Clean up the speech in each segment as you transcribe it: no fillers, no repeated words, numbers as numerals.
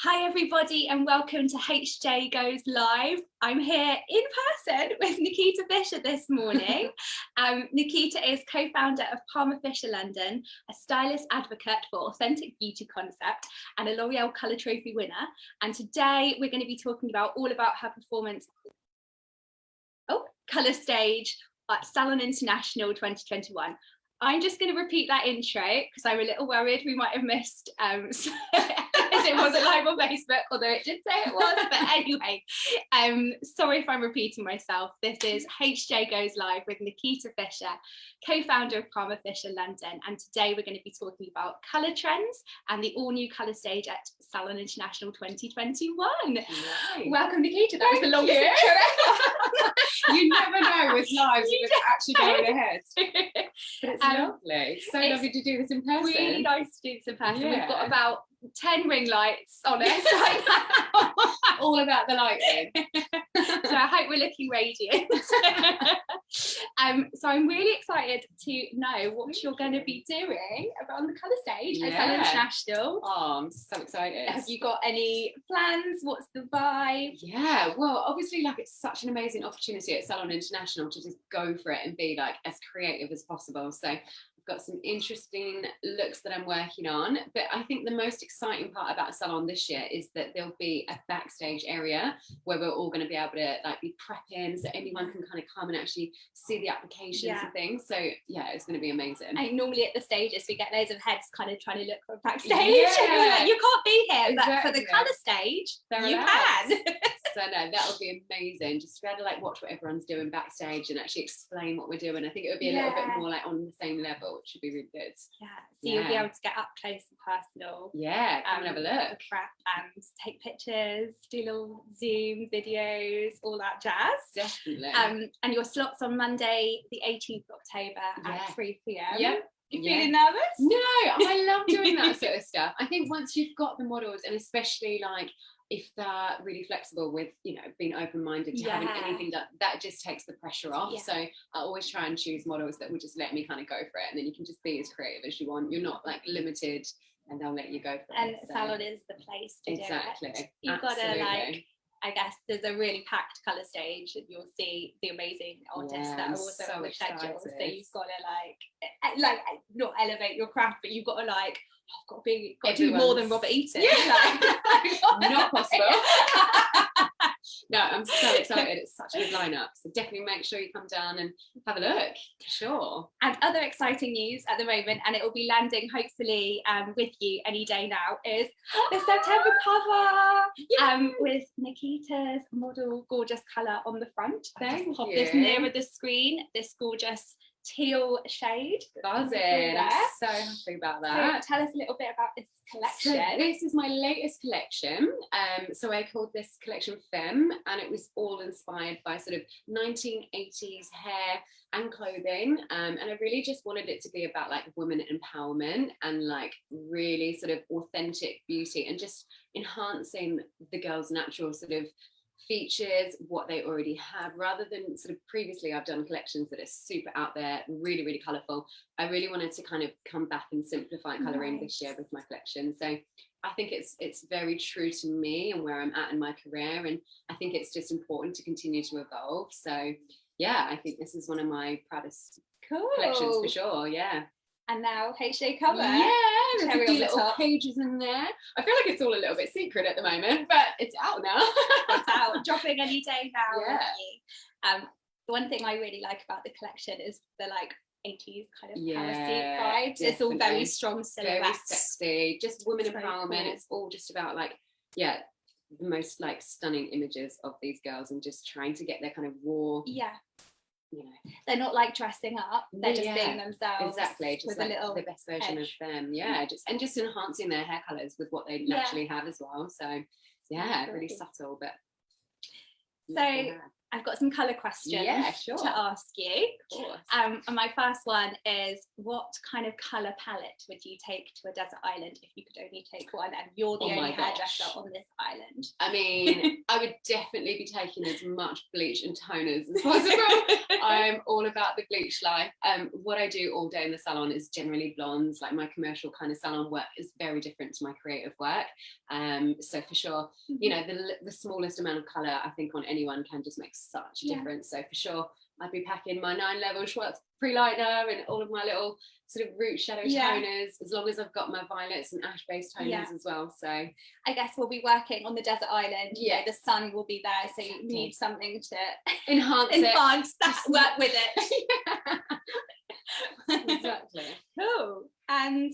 Hi everybody and welcome to HJ Goes Live. I'm here in person with Nikita Fisher this morning. Nikita is co-founder of Palmer Fisher London, a stylist advocate for authentic beauty concept and a L'Oreal Colour Trophy winner. And today we're going to be talking all about her performance Colour Stage at Salon International 2021. I'm just going to repeat that intro because I'm a little worried we might have missed as it wasn't live on Facebook, although it did say it was. But anyway, sorry if I'm repeating myself. This is HJ Goes Live with Nikita Fisher, co-founder of Palmer Fisher London, and today we're going to be talking about colour trends and the all-new colour stage at Salon International 2021. Nice. Welcome, Nikita. That was the longest intro ever. You never know with lives if it's actually going ahead. But it's lovely. So lovely to do this in person. Really nice to do this in person. Yeah. We've got about 10 ring lights on us right now. All about the lighting. So I hope we're looking radiant. So I'm really excited to know what you're going to be doing on the colour stage at Salon International. Oh, I'm so excited. Have you got any plans? What's the vibe? Yeah, well, obviously, like, it's such an amazing opportunity at Salon International to just go for it and be like as creative as possible. So got some interesting looks that I'm working on, but I think the most exciting part about Salon this year is that there'll be a backstage area where we're all going to be able to like be prepping, so anyone can kind of come and actually see the applications and things. So yeah, it's going to be amazing. And normally at the stages we get loads of heads kind of trying to look for backstage. Like, you can't be here, but for the colour stage you can. So no, that'll be amazing, just to be able to like watch what everyone's doing backstage and actually explain what we're doing. I think it would be a little bit more like on the same level, which would be really good. Yeah, so you'll be able to get up close and personal. Yeah, come and have a look. Prep and take pictures, do little Zoom videos, all that jazz. Definitely. And your slot's on Monday the 18th of October at 3 p.m. Yeah. You feeling nervous? No, I love doing that sort of stuff. I think once you've got the models, and especially like if they're really flexible with, you know, being open-minded to having anything that just takes the pressure off. So I always try and choose models that will just let me kind of go for it, and then you can just be as creative as you want. You're not like limited, and they'll let you go for and it. And Salon is the place to do it. You've got to like, I guess there's a really packed colour stage, and you'll see the amazing artists that are also on the schedule. So you've got to like not elevate your craft, but you've got to like, got to do more than Robert Eaton. Not possible. No, I'm so excited. It's such a good lineup, so definitely make sure you come down and have a look, for sure. And other exciting news at the moment, and it will be landing hopefully with you any day now, is the September cover with Nikita's model gorgeous colour on the front. Thank you. Pop this nearer the screen, this gorgeous teal shade. Buzzing. I'm so happy about that. So tell us a little bit about this collection. So this is my latest collection. So I called this collection Femme, and it was all inspired by sort of 1980s hair and clothing. And I really just wanted it to be about like women empowerment and like really sort of authentic beauty and just enhancing the girls' natural sort of features, what they already have, rather than sort of previously I've done collections that are super out there, really, really colourful. I really wanted to kind of come back and simplify colouring this year with my collection. So I think it's very true to me and where I'm at in my career, and I think it's just important to continue to evolve. So yeah, I think this is one of my proudest collections for sure. And now HJ cover. Yeah, there's a few little pages in there. I feel like it's all a little bit secret at the moment, but it's out now. It's out, dropping any day now. The one thing I really like about the collection is the like 80s kind of parasuit vibes. It's all very strong silhouettes. Very sexy, just women empowerment. Cool. It's all just about like, the most like stunning images of these girls and just trying to get their kind of raw. You know, they're not like dressing up, they're just being themselves. Exactly, just with like a little the best version edge. of them. Just enhancing their hair colours with what they naturally have as well. So really subtle, but so I've got some colour questions sure. to ask you. Of course. And my first one is, what kind of colour palette would you take to a desert island if you could only take one and you're the only hairdresser on this island? I mean, I would definitely be taking as much bleach and toners as possible. I'm all about the bleach life. What I do all day in the salon is generally blondes. Like my commercial kind of salon work is very different to my creative work. So for sure, you know, the smallest amount of colour I think on anyone can just make such a difference. So for sure, I'd be packing my 9-level Schwartz pre-liner and all of my little sort of root shadow toners, as long as I've got my violets and ash based toners as well. So I guess we'll be working on the desert island. You know, the sun will be there, so you need something to enhance that, work with it. Exactly. Cool. And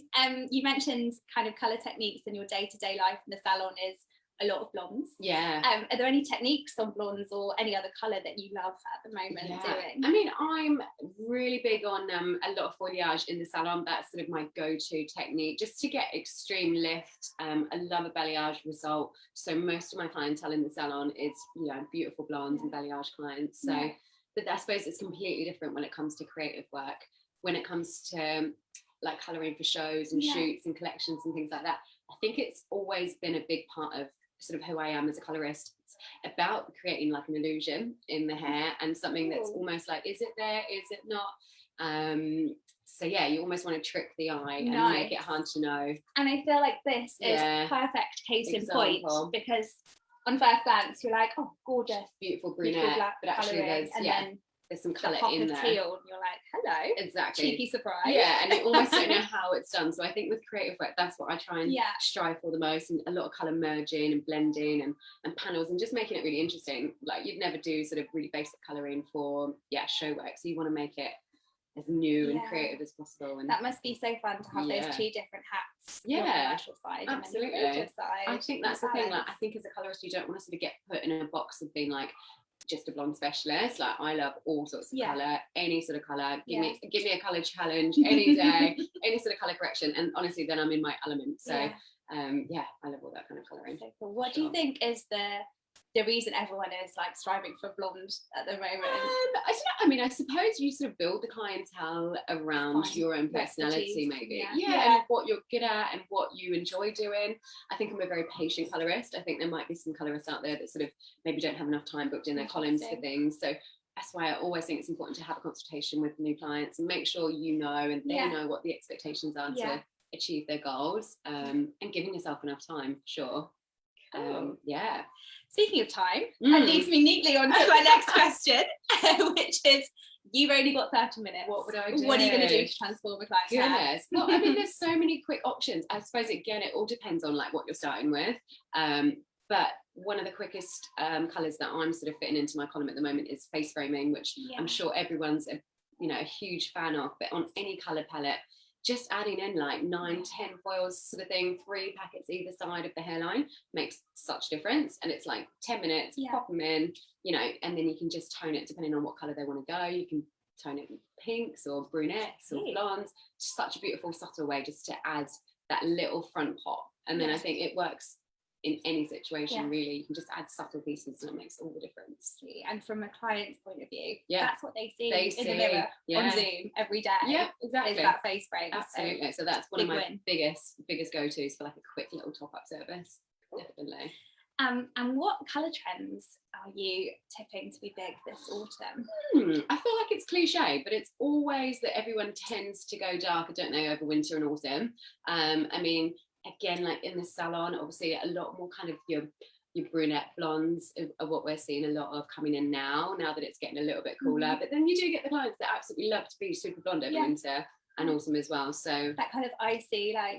you mentioned kind of colour techniques in your day-to-day life in the salon is a lot of blondes. Are there any techniques on blondes or any other colour that you love at the moment doing? I mean, I'm really big on a lot of foliage in the salon. That's sort of my go-to technique, just to get extreme lift. I love a balayage result. So most of my clientele in the salon is, you know, beautiful blondes and balayage clients. So, but I suppose it's completely different when it comes to creative work. When it comes to like colouring for shows and shoots and collections and things like that, I think it's always been a big part of sort of who I am as a colorist. It's about creating like an illusion in the hair and something that's almost like, is it there, is it not? So yeah, you almost want to trick the eye and make it hard to know. And I feel like this is perfect case in point, because on first glance you're like, oh, gorgeous, beautiful brunette, but actually there's some colour in there. Teal, and you're like, hello. Exactly. Cheeky surprise. Yeah, and you almost don't know how it's done. So I think with creative work, that's what I try and strive for the most, and a lot of colour merging and blending and panels, and just making it really interesting. Like you'd never do sort of really basic colouring for show work. So you want to make it as new and creative as possible. And that must be so fun to have those two different hats. Yeah, the commercial side, absolutely. And then the creative side. I think that's the thing. Like I think as a colourist, you don't want to sort of get put in a box of being like just a blonde specialist. Like I love all sorts of colour, any sort of colour. Give me a colour challenge any day, any sort of colour correction, and honestly then I'm in my element. So I love all that kind of colouring. So cool. What do you think is the reason everyone is like striving for blonde at the moment? I don't know. I mean, I suppose you sort of build the clientele around your own personality, maybe. And what you're good at and what you enjoy doing. I think I'm a very patient colorist. I think there might be some colorists out there that sort of maybe don't have enough time booked in their columns for things. So that's why I always think it's important to have a consultation with new clients and make sure you know and they know what the expectations are to achieve their goals, and giving yourself enough time, sure. Cool. Speaking of time, that leads me neatly on to my next question, which is, you've only got 30 minutes. What would I do? What are you going to do to transform a client's hair? Well, I mean, there's so many quick options. I suppose, again, it all depends on like what you're starting with. But one of the quickest colours that I'm sort of fitting into my column at the moment is face framing, which I'm sure everyone's a huge fan of. But on any colour palette, just adding in like 9-10 foils sort of thing, 3 packets either side of the hairline makes such a difference. And it's like 10 minutes, pop them in, and then you can just tone it depending on what colour they want to go. You can tone it in pinks or brunettes or blondes. Such a beautiful, subtle way just to add that little front pop. And then I think it works in any situation, really. You can just add subtle pieces and it makes all the difference. And from a client's point of view, that's what they see in the mirror on Zoom every day. Yeah, exactly. Is that face frame. Absolutely. So that's one of my biggest go-tos for like a quick little top-up service. Definitely. And what colour trends are you tipping to be big this autumn? I feel like it's cliche, but it's always that everyone tends to go darker, don't they, over winter and autumn. I mean, again, like in the salon, obviously a lot more kind of your brunette blondes are what we're seeing a lot of coming in now that it's getting a little bit cooler. But then you do get the clients that absolutely love to be super blonde over winter and autumn as well. So that kind of icy, like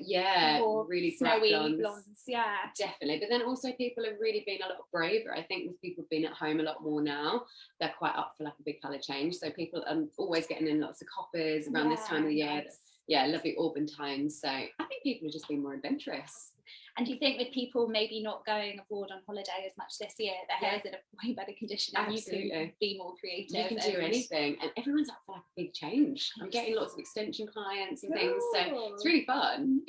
really snowy blondes. Definitely. But then also people have really been a lot braver. I think with people being at home a lot more now, they're quite up for like a big colour change. So people are always getting in lots of coppers around this time of the year. Lovely auburn tones. So I think people are just being more adventurous. And do you think with people maybe not going abroad on holiday as much this year, their hair's in a way better condition and you can be more creative? You can do anything, and everyone's up for like a big change. I'm getting lots of extension clients and things, so it's really fun.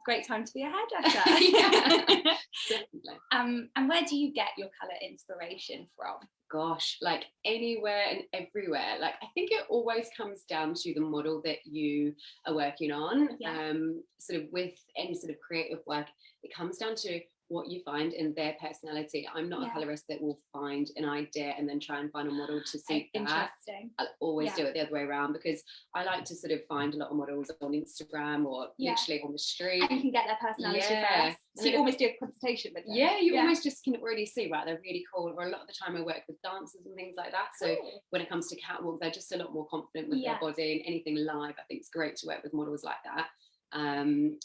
great time to be a hairdresser. Yeah, definitely. And where do you get your colour inspiration from? Gosh, like anywhere and everywhere. Like I think it always comes down to the model that you are working on. Yeah. Sort of with any sort of creative work, it comes down to what you find in their personality. I'm not a colorist that will find an idea and then try and find a model to suit that. Interesting. I'll always do it the other way around, because I like to sort of find a lot of models on Instagram or literally on the street. And you can get their personality first. So you almost do a consultation with them. Yeah, you almost just can already see, right, they're really cool. Or a lot of the time I work with dancers and things like that. So when it comes to catwalk, they're just a lot more confident with their body, and anything live, I think it's great to work with models like that.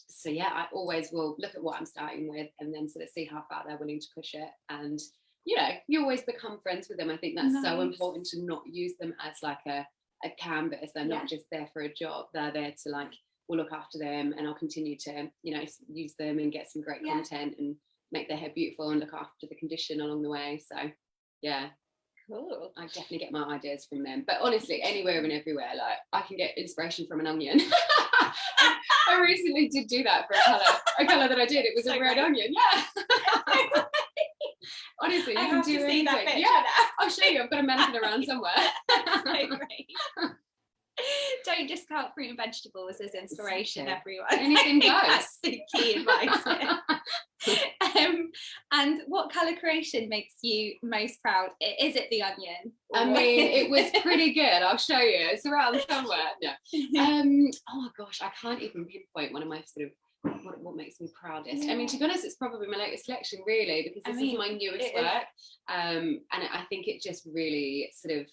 So yeah, I always will look at what I'm starting with and then sort of see how far they're willing to push it. And you know, you always become friends with them. I think that's so important, to not use them as like a canvas. They're not just there for a job. They're there to like, we'll look after them, and I'll continue to, you know, use them and get some great content and make their hair beautiful and look after the condition along the way. So yeah. Cool. I definitely get my ideas from them. But honestly, anywhere and everywhere, like I can get inspiration from an onion. I recently did do that for a colour that I did. It was a red onion. Yeah. Honestly, you can do anything. Yeah, I'll show you. I've got a mannequin around somewhere. So great. Don't discount fruit and vegetables as inspiration, everyone. Anything goes. That's the key advice. And what colour creation makes you most proud? Is it the onion? I mean, it was pretty good. I'll show you. It's around somewhere. No. Oh my gosh, I can't even pinpoint one of my sort of what makes me proudest. I mean, to be honest, it's probably my latest collection, really, because this is my newest work. And I think it just really sort of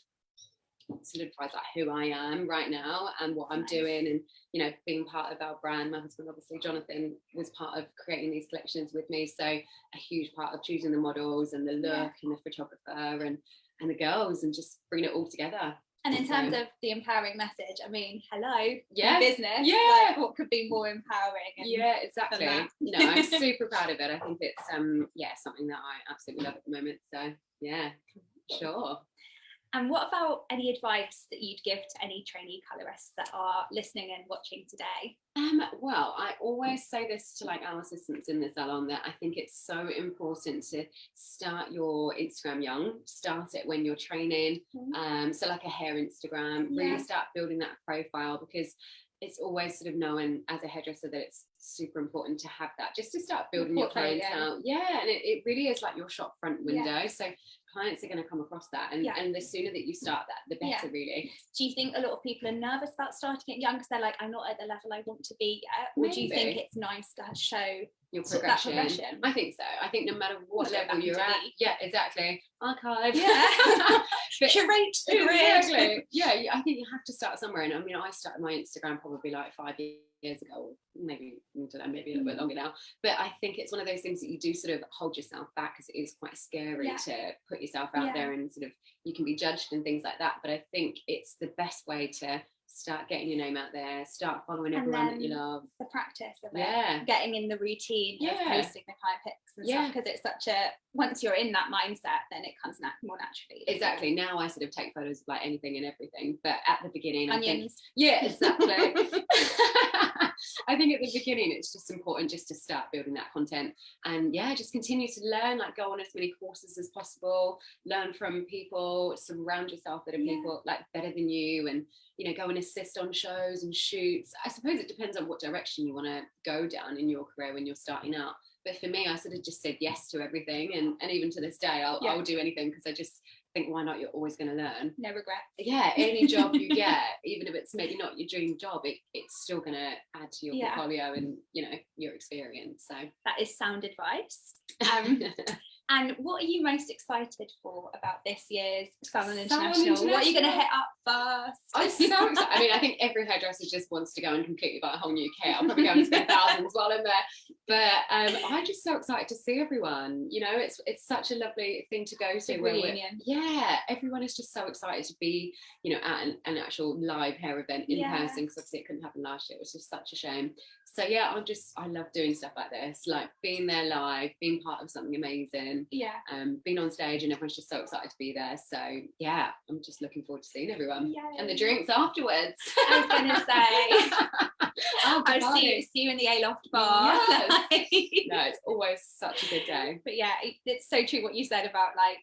solidifies like who I am right now and what I'm doing, and you know, being part of our brand. My husband, obviously Jonathan, was part of creating these collections with me, so a huge part of choosing the models and the look and the photographer and the girls, and just bringing it all together. And in terms of the empowering message, I mean, hello, business. Yeah. Like, what could be more empowering? Yeah, exactly. You know, I'm super proud of it. I think it's something that I absolutely love at the moment. So yeah, sure. And what about any advice that you'd give to any trainee colorists that are listening and watching today? Well, I always say this to like our assistants in the salon, that I think it's so important to start your Instagram young. Start it when you're training. So like a hair Instagram, really start building that profile, because it's always sort of known as a hairdresser that it's super important to have that, just to start building your clientele. Yeah, and it really is like your shop front window. So clients are going to come across that, and the sooner that you start that, the better, really. Do you think a lot of people are nervous about starting it young because they're like, I'm not at the level I want to be yet? Or do you think it's nice to show your progression? I think so. I think no matter what level you're at, exactly. Archive. Curate the grid. Exactly. Yeah, I think you have to start somewhere. And I mean, I started my Instagram probably like 5 years ago, maybe a little bit longer now, but I think it's one of those things that you do sort of hold yourself back, because it is quite scary to put yourself out there, and sort of you can be judged and things like that. But I think it's the best way to start getting your name out there, start following everyone that you love. The practice of it, getting in the routine of posting the client pics and stuff, because it's such a, once you're in that mindset, then it comes more naturally. Exactly. Now I sort of take photos of like anything and everything, but at the beginning, onions. Exactly. I think at the beginning it's just important just to start building that content, and just continue to learn, like go on as many courses as possible, learn from people, surround yourself that are people like better than you, and you know, go and assist on shows and shoots. I suppose it depends on what direction you want to go down in your career when you're starting out. But for me, I sort of just said yes to everything, and even to this day, I'll do anything, because I just think, why not? You're always going to learn. No regrets. Yeah, any job you get, even if it's maybe not your dream job, it's still going to add to your portfolio and, you know, your experience. So that is sound advice. And what are you most excited for about this year's Salon International? What are you going to hit up first? I'm so excited. I mean, I think every hairdresser just wants to go and completely buy a whole new kit. I'll probably go and spend thousands while I'm there. But I'm just so excited to see everyone. You know, it's such a lovely thing to go to. Reunion. Everyone is just so excited to be, you know, at an actual live hair event in person, because obviously it couldn't happen last year. It was just such a shame. So yeah, I love doing stuff like this, like being there live, being part of something amazing, being on stage and everyone's just so excited to be there. So yeah, I'm just looking forward to seeing everyone. Yay. And the drinks afterwards. I was going to say, I'll see you in the A-Loft bar. Yes. No, it's always such a good day. But yeah, it's so true what you said about like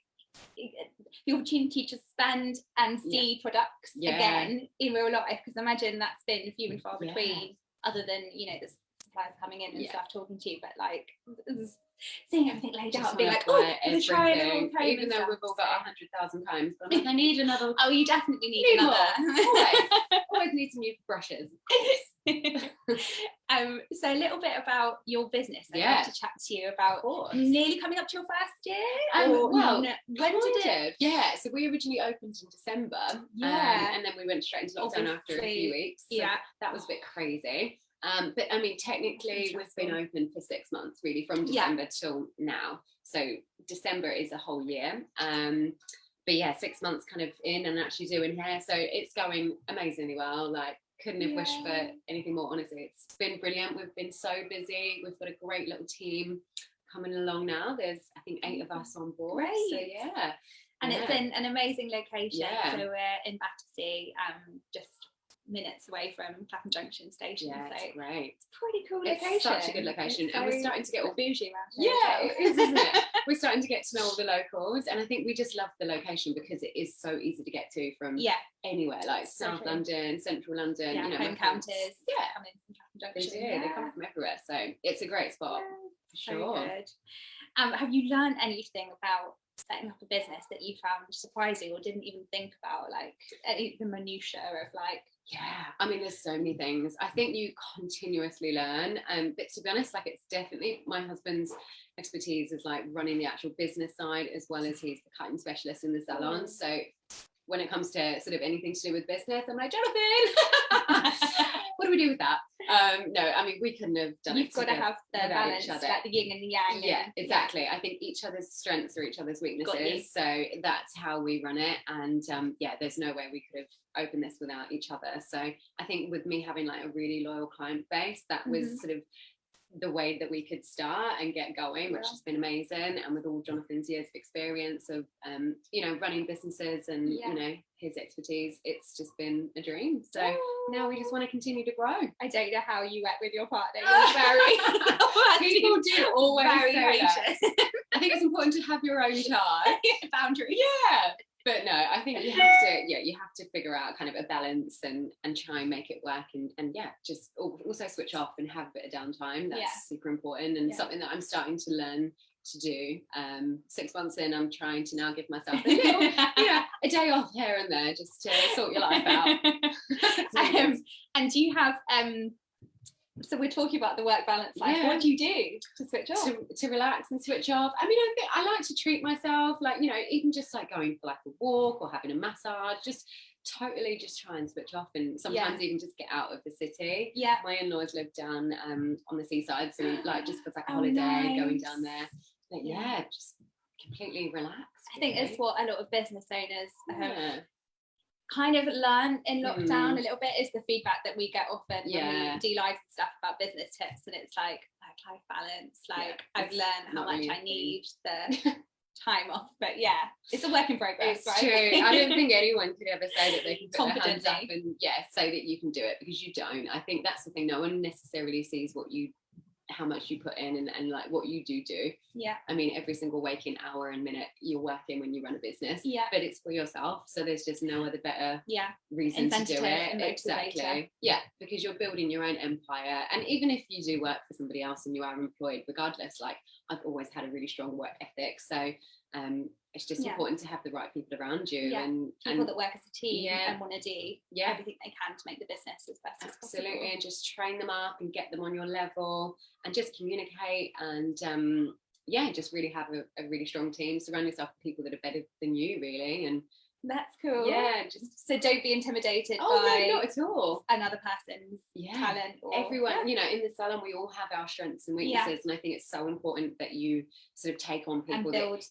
the opportunity to spend and see products again in real life, because imagine that's been few and far between, other than, you know, the suppliers coming in and stuff talking to you, but like seeing everything laid out and being like, oh, the try a little comb, even though we've all got 100,000 combs, but I'm like, I need another. Oh, you definitely need another. Always need some new brushes. So a little bit about your business. I'd love to chat to you about nearly coming up to your first year. Well, when did it? Yeah, so we originally opened in December. And then we went straight into lockdown after a few weeks. So that was a bit crazy. But I mean, technically we've been open for 6 months, really, from December till now. So December is a whole year. But yeah, 6 months kind of in and actually doing hair. So it's going amazingly well. Like, couldn't have wished for anything more, honestly. It's been brilliant. We've been so busy. We've got a great little team coming along now. There's, I think, 8 of us on board. Great. So yeah. And it's in an amazing location. So we're in Battersea, just minutes away from Clapham Junction station. Yeah, so it's great. It's a pretty cool location. It's such a good location. It's and we're starting to get all bougie around here. Yeah, it is, isn't it? We're starting to get to know all the locals, and I think we just love the location because it is so easy to get to from anywhere, like South London, Central London, you know, home counters. Come in from Clapham Junction. They come from everywhere, so it's a great spot. So good. Have you learned anything about setting up a business that you found surprising or didn't even think about, like the minutiae of like? I mean, there's so many things. I think you continuously learn, but to be honest, like, it's definitely my husband's expertise is like running the actual business side, as well as he's the cutting specialist in the salon. So when it comes to sort of anything to do with business, I'm like, Jonathan, what do we do with that? No, I mean, we couldn't have done it. You've got to have the balance, like the yin and the yang. Yeah, exactly. I think each other's strengths are each other's weaknesses. So that's how we run it. And there's no way we could have opened this without each other. So I think with me having like a really loyal client base, that was sort of the way that we could start and get going, which has been amazing. And with all Jonathan's years of experience of you know, running businesses and you know, his expertise, it's just been a dream. So now we just want to continue to grow. I don't know how you work with your partner. You're very people do always very say that. I think it's important to have your own time. Boundaries. But no, I think you have to figure out kind of a balance and try and make it work, and just also switch off and have a bit of downtime. That's super important, and something that I'm starting to learn to do. 6 months in, I'm trying to now give myself a little, a day off here and there, just to sort your life out. And do you have so we're talking about the work balance life. What do you do to switch off? To relax and switch off. I mean, I think I like to treat myself, like, you know, even just like going for like a walk or having a massage, just totally just try and switch off, and sometimes even just get out of the city. My in-laws live down on the seaside, so like just for like a holiday, going down there. But just completely relaxed. I think it's what a lot of business owners have kind of learn in lockdown a little bit, is the feedback that we get often when we do live stuff about business tips, and it's like life balance, like I've learned how much I need the time off, but it's a work in progress. It's true. I don't think anyone could ever say that they can put their hands up and say that you can do it, because you don't. I think that's the thing, no one necessarily sees how much you put in and like what you do. I mean, every single waking hour and minute you're working when you run a business, but it's for yourself, so there's just no other better reason to do it. Exactly. Because you're building your own empire, and even if you do work for somebody else and you are employed, regardless, like I've always had a really strong work ethic, so it's just important to have the right people around you, and people that work as a team and want to do everything they can to make the business as best as possible. Absolutely, and just train them up and get them on your level, and just communicate, and just really have a really strong team. Surround yourself with people that are better than you, really. And that's cool. So don't be intimidated by no, not at all, another person's talent. Or everyone, you know, in the salon we all have our strengths and weaknesses, and I think it's so important that you sort of take on people and build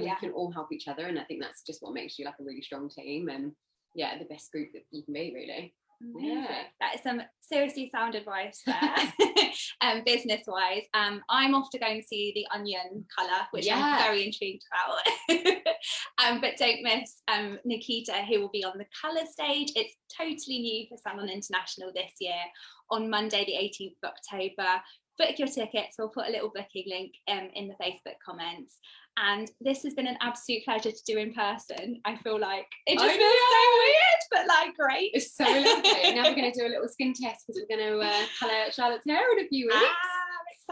we can all help each other, and I think that's just what makes you like a really strong team, and the best group that you can be, really. Amazing. Yeah. That is some seriously sound advice there. Business wise, I'm off to go and see the Onion colour, which I'm very intrigued about. But don't miss Nikita, who will be on the colour stage. It's totally new for Salon International this year, on Monday the 18th of October. Book your tickets. We'll put a little booking link in the Facebook comments. And this has been an absolute pleasure to do in person. I feel like it just feels so weird, but like great. It's so lovely. Now we're going to do a little skin test because we're going to colour Charlotte's hair in a few weeks.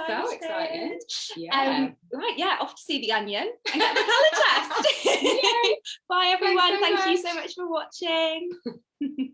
So excited. Yeah. Right, yeah, off to see the Onion and get the colour test. Bye everyone. Thank you so much for watching.